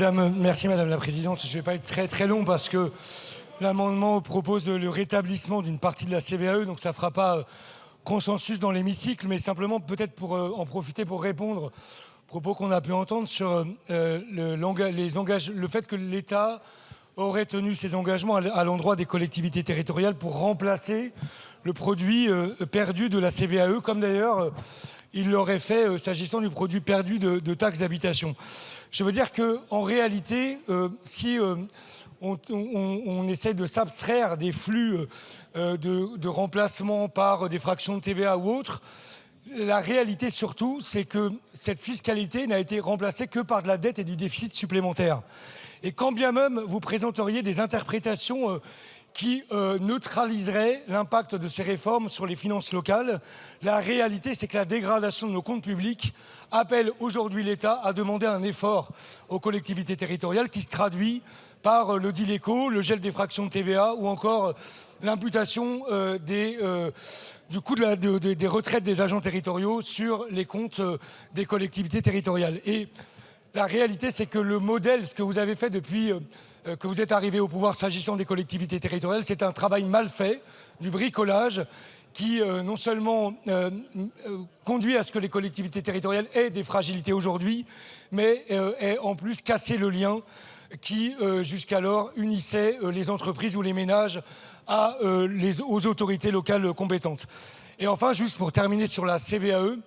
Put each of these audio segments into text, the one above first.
Merci Madame la Présidente. Je ne vais pas être très long parce que l'amendement propose le rétablissement d'une partie de la CVAE, donc ça ne fera pas consensus dans l'hémicycle, mais simplement peut-être pour en profiter pour répondre aux propos qu'on a pu entendre sur le fait que l'État aurait tenu ses engagements à l'endroit des collectivités territoriales pour remplacer le produit perdu de la CVAE, comme d'ailleurs il l'aurait fait s'agissant du produit perdu de taxes d'habitation. Je veux dire qu'en réalité, si on essaie de s'abstraire des flux de remplacement par des fractions de TVA ou autres, la réalité surtout, c'est que cette fiscalité n'a été remplacée que par de la dette et du déficit supplémentaire. Et quand bien même vous présenteriez des interprétations qui neutraliserait l'impact de ces réformes sur les finances locales. La réalité, c'est que la dégradation de nos comptes publics appelle aujourd'hui l'État à demander un effort aux collectivités territoriales qui se traduit par le DILECO, le gel des fractions de TVA ou encore l'imputation du coût des retraites des agents territoriaux sur les comptes des collectivités territoriales. Et la réalité, c'est que le modèle, ce que vous avez fait depuis que vous êtes arrivé au pouvoir s'agissant des collectivités territoriales, c'est un travail mal fait, du bricolage, qui non seulement conduit à ce que les collectivités territoriales aient des fragilités aujourd'hui, mais ait en plus cassé le lien qui, jusqu'alors, unissait les entreprises ou les ménages aux autorités locales compétentes. Et enfin, juste pour terminer sur la CVAE,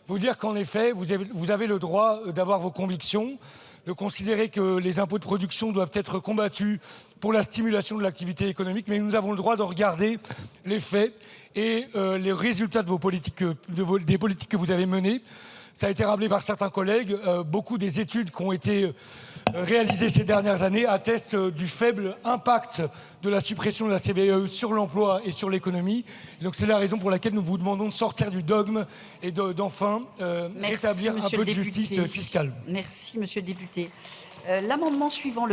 vous dire qu'en effet, vous avez le droit d'avoir vos convictions, de considérer que les impôts de production doivent être combattus pour la stimulation de l'activité économique, mais nous avons le droit de regarder les faits et les résultats de vos politiques, des politiques que vous avez menées. Ça a été rappelé par certains collègues, beaucoup des études qui ont été réalisées ces dernières années attestent du faible impact de la suppression de la CVAE sur l'emploi et sur l'économie. Donc c'est la raison pour laquelle nous vous demandons de sortir du dogme et d'enfin rétablir un peu de justice fiscale. Merci, monsieur le député. L'amendement suivant, le